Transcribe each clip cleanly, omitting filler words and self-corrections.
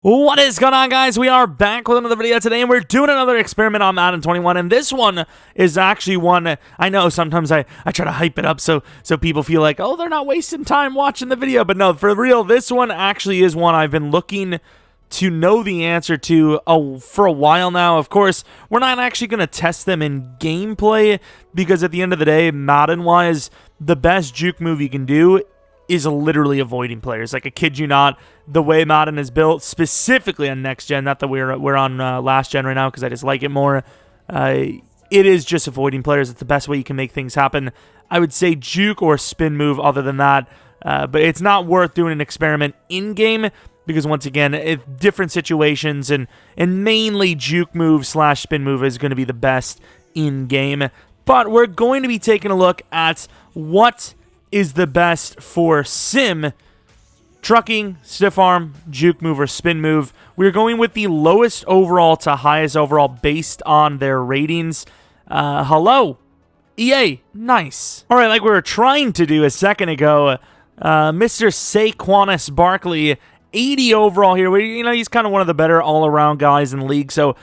What is going on, guys? We are back with another video today, and we're doing another experiment on Madden 21, and this one is actually one, I know sometimes I try to hype it up so people feel like, oh, they're not wasting time watching the video, but no, for real, this one actually is one I've been looking to know the answer to for a while now. Of course, we're not actually going to test them in gameplay, because at the end of the day, Madden-wise, the best juke move you can do is literally avoiding players. Like, I kid you not, the way Madden is built, specifically on next gen, not that we're on last gen right now because I just like it more, it is just avoiding players. It's the best way you can make things happen. I would say juke or spin move other than that, but it's not worth doing an experiment in-game because, once again, different situations, and mainly juke move / spin move is going to be the best in-game. But we're going to be taking a look at what is the best for sim: trucking, stiff arm, juke move, or spin move. We're going with the lowest overall to highest overall based on their ratings. Hello, EA, nice. All right, like we were trying to do a second ago, Mr. Saquon Barkley, 80 overall here. He's kind of one of the better all-around guys in the league, so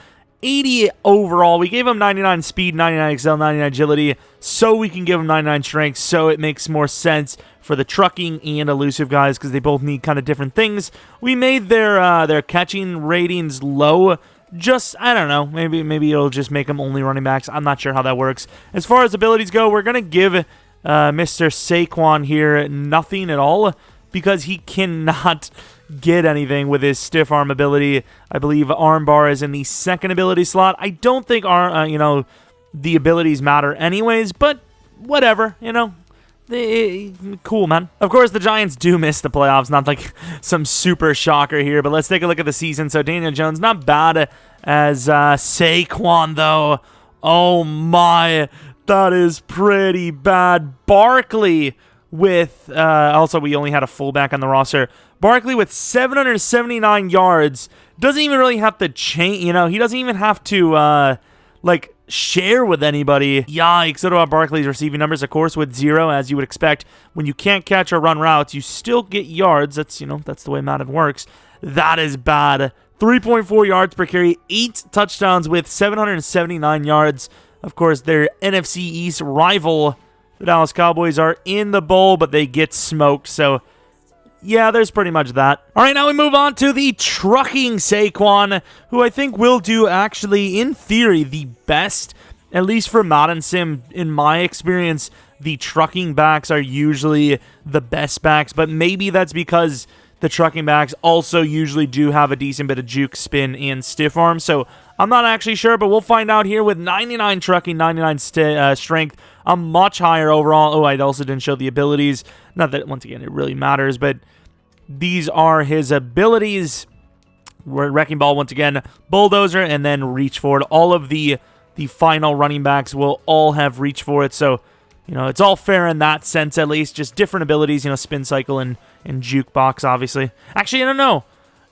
80 overall. We gave him 99 speed, 99 excel, 99 agility, so we can give him 99 strength, so it makes more sense for the trucking and elusive guys because they both need kind of different things. We made their catching ratings low. Just, I don't know, maybe it'll just make them only running backs. I'm not sure how that works. As far as abilities go, we're going to give Mr. Saquon here nothing at all because he cannot get anything with his stiff arm ability. I believe armbar is in the second ability slot. I don't think the abilities matter anyways, but whatever, cool, man. Of course, the Giants do miss the playoffs, not like some super shocker here, but let's take a look at the season. So Daniel Jones, not bad as Saquon, though. Oh my, that is pretty bad. Barkley with, also we only had a fullback on the roster. Barkley with 779 yards, doesn't even really have to change, he doesn't even have to, share with anybody. Yikes. What about Barkley's receiving numbers? Of course, with 0, as you would expect. When you can't catch or run routes, you still get yards. That's, that's the way Madden works. That is bad. 3.4 yards per carry, 8 touchdowns with 779 yards. Of course, their NFC East rival, the Dallas Cowboys, are in the bowl, but they get smoked, so yeah, there's pretty much that. All right, now we move on to the trucking Saquon, who I think will do, actually, in theory, the best, at least for Madden Sim. In my experience, the trucking backs are usually the best backs, but maybe that's because the trucking backs also usually do have a decent bit of juke, spin, and stiff arm, so I'm not actually sure, but we'll find out here with 99 trucking, 99 strength, a much higher overall. Oh, I also didn't show the abilities. Not that, once again, it really matters, but these are his abilities. Wrecking Ball, once again, Bulldozer, and then Reach For It. All of the final running backs will all have Reach For It, so, it's all fair in that sense, at least. Just different abilities, Spin Cycle and Jukebox, obviously. Actually, I don't know.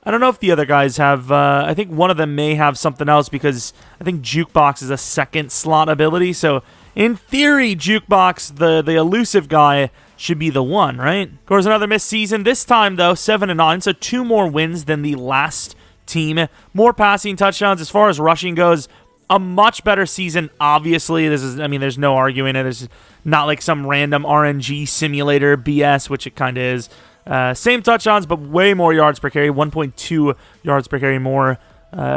I don't know if the other guys have, I think one of them may have something else because I think Jukebox is a second slot ability. So, in theory, Jukebox, the elusive guy, should be the one, right? Of course, another missed season. This time, though, 7-9, so 2 more wins than the last team. More passing touchdowns. As far as rushing goes, a much better season, obviously. There's no arguing it. It's not like some random RNG simulator BS, which it kind of is. Same touchdowns, but way more yards per carry, 1.2 yards per carry more.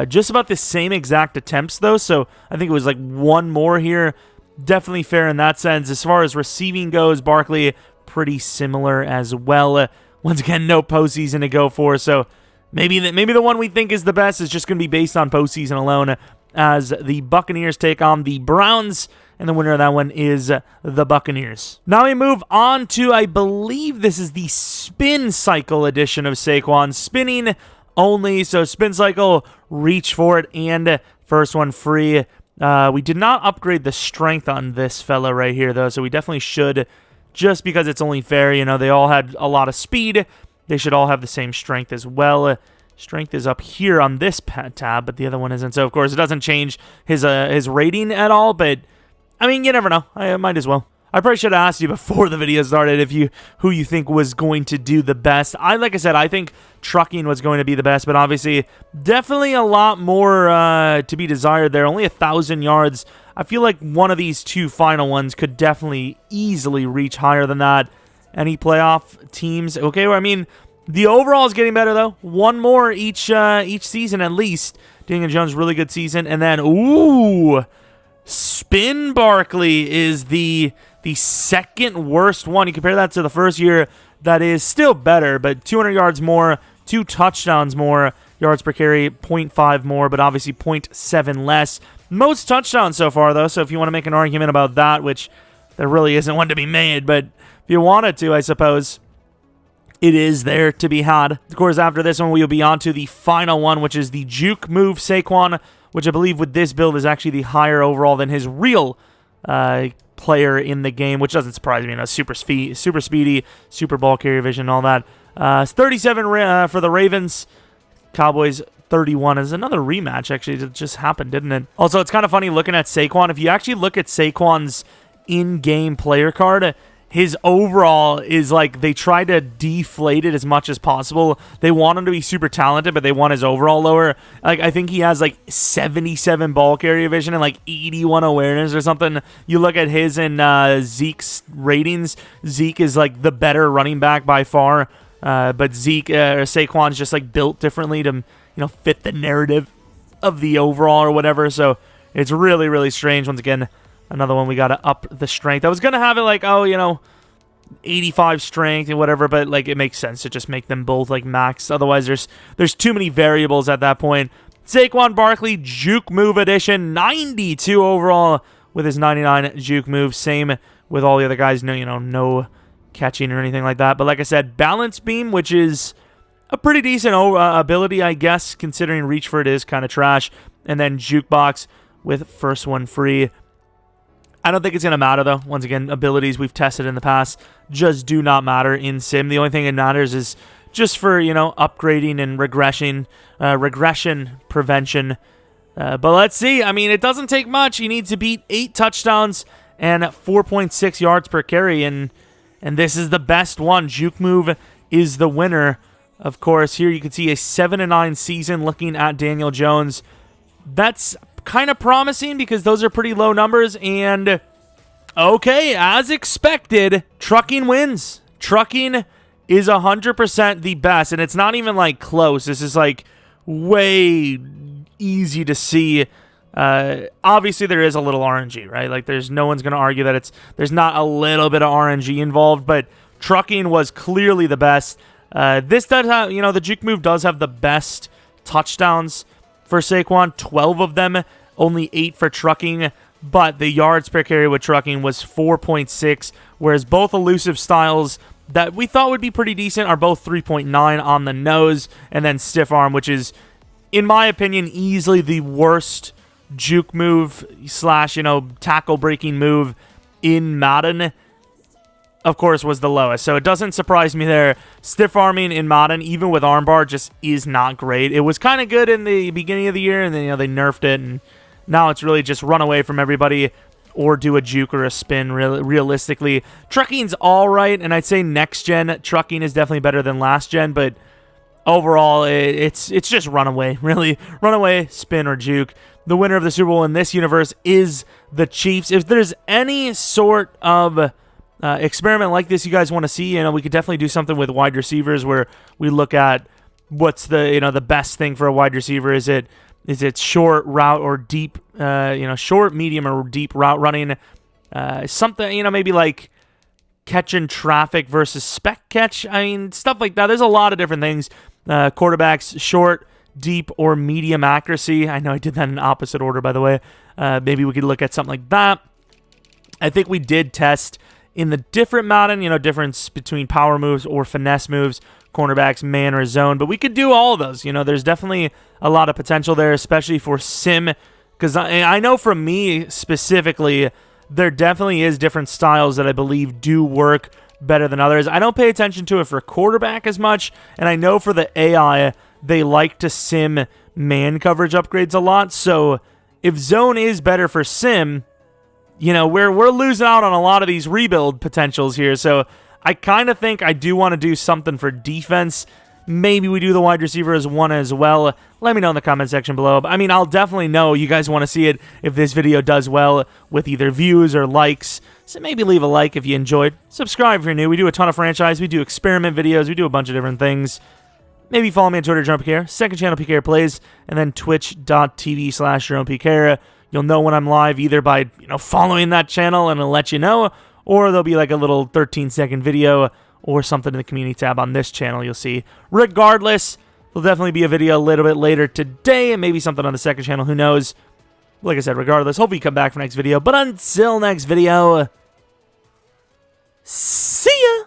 Just about the same exact attempts, though, so I think it was like 1 more here. Definitely fair in that sense. As far as receiving goes, Barkley, pretty similar as well. Once again, no postseason to go for, so maybe the one we think is the best is just going to be based on postseason alone, as the Buccaneers take on the Browns, and the winner of that one is the Buccaneers. Now we move on to, I believe this is the Spin Cycle edition of Saquon. Spinning only, so Spin Cycle, Reach For It, and first one free. We did not upgrade the strength on this fella right here, though, so we definitely should, just because it's only fair. They all had a lot of speed. They should all have the same strength as well. Strength is up here on this tab, but the other one isn't. So, of course, it doesn't change his rating at all, but, you never know. I might as well. I probably should have asked you before the video started who you think was going to do the best. Like I said, I think trucking was going to be the best, but obviously definitely a lot more to be desired there. Only 1,000 yards. I feel like one of these two final ones could definitely easily reach higher than that. Any playoff teams? Okay, well, I mean, the overall is getting better, though. One more each season at least. Daniel Jones, really good season. And then, ooh, Spin Barkley is the second worst one. You compare that to the first year, that is still better, but 200 yards more, 2 touchdowns more, yards per carry, 0.5 more, but obviously 0.7 less. Most touchdowns so far, though, so if you want to make an argument about that, which there really isn't one to be made, but if you wanted to, I suppose, it is there to be had. Of course, after this one, we will be on to the final one, which is the Juke move Saquon, which I believe with this build is actually the higher overall than his real player in the game, which doesn't surprise me. Super speedy, super ball carrier vision, all that. 37 for the Ravens. Cowboys 31 is another rematch, actually. It just happened, didn't it? Also, it's kind of funny looking at Saquon. If you actually look at Saquon's in-game player card, his overall is like they try to deflate it as much as possible. They want him to be super talented, but they want his overall lower. Like, I think he has like 77 ball carrier vision and like 81 awareness or something. You look at his and Zeke's ratings. Zeke is like the better running back by far, but Saquon's just like built differently to fit the narrative of the overall or whatever. So it's really, really strange. Once again, another one we got to up the strength. I was going to have it like, 85 strength and whatever, but like it makes sense to just make them both like max. Otherwise, there's too many variables at that point. Saquon Barkley, Juke move edition, 92 overall with his 99 Juke move. Same with all the other guys. No catching or anything like that. But like I said, balance beam, which is a pretty decent ability, I guess, considering reach for it is kind of trash. And then Jukebox with first one free. I don't think it's going to matter, though. Once again, abilities we've tested in the past just do not matter in Sim. The only thing that matters is just for, upgrading and regression prevention. But let's see. I mean, it doesn't take much. You need to beat 8 touchdowns and 4.6 yards per carry, and this is the best one. Juke move is the winner. Of course, here you can see a 7-9 season looking at Daniel Jones. That's kind of promising because those are pretty low numbers. And okay, as expected, trucking wins. Trucking is 100% the best, and it's not even like close. This is like way easy to see. Obviously there is a little RNG, right? Like there's no one's going to argue that there's not a little bit of RNG involved, but trucking was clearly the best. This does have, the Juke move does have the best touchdowns for Saquon, 12 of them, only 8 for trucking, but the yards per carry with trucking was 4.6, whereas both elusive styles that we thought would be pretty decent are both 3.9 on the nose, and then stiff arm, which is, in my opinion, easily the worst Juke move / tackle breaking move in Madden, of course, was the lowest. So it doesn't surprise me there. Stiff arming in Madden, even with armbar, just is not great. It was kind of good in the beginning of the year, and then they nerfed it, and now it's really just run away from everybody or do a juke or a spin. Realistically, trucking's all right, and I'd say next gen trucking is definitely better than last gen, but overall, it's just run away. Really, run away, spin or juke. The winner of the Super Bowl in this universe is the Chiefs. If there's any sort of experiment like this you guys want to see, we could definitely do something with wide receivers where we look at what's the best thing for a wide receiver. Is it short route or deep, short, medium, or deep route running? Something, maybe like catching traffic versus spec catch. I mean, stuff like that. There's a lot of different things. Quarterbacks, short, deep, or medium accuracy. I know I did that in opposite order, by the way. Maybe we could look at something like that. I think we did test in the different Madden, difference between power moves or finesse moves, cornerbacks, man, or zone. But we could do all of those. There's definitely a lot of potential there, especially for Sim. Because I know for me specifically, there definitely is different styles that I believe do work better than others. I don't pay attention to it for quarterback as much. And I know for the AI, they like to sim man coverage upgrades a lot. So if zone is better for Sim, you know, we're losing out on a lot of these rebuild potentials here. So I kind of think I do want to do something for defense. Maybe we do the wide receiver as one as well. Let me know in the comment section below. I mean, I'll definitely know you guys want to see it if this video does well with either views or likes. So maybe leave a like if you enjoyed. Subscribe if you're new. We do a ton of franchise. We do experiment videos. We do a bunch of different things. Maybe follow me on Twitter, Jeromepkr. Second channel, PKR Plays. And then twitch.tv/Jeromepkr. You'll know when I'm live either by, you know, following that channel and it'll let you know, or there'll be like a little 13-second video or something in the community tab on this channel you'll see. Regardless, there'll definitely be a video a little bit later today and maybe something on the second channel. Who knows? Like I said, regardless, hopefully you come back for next video. But until next video, see ya!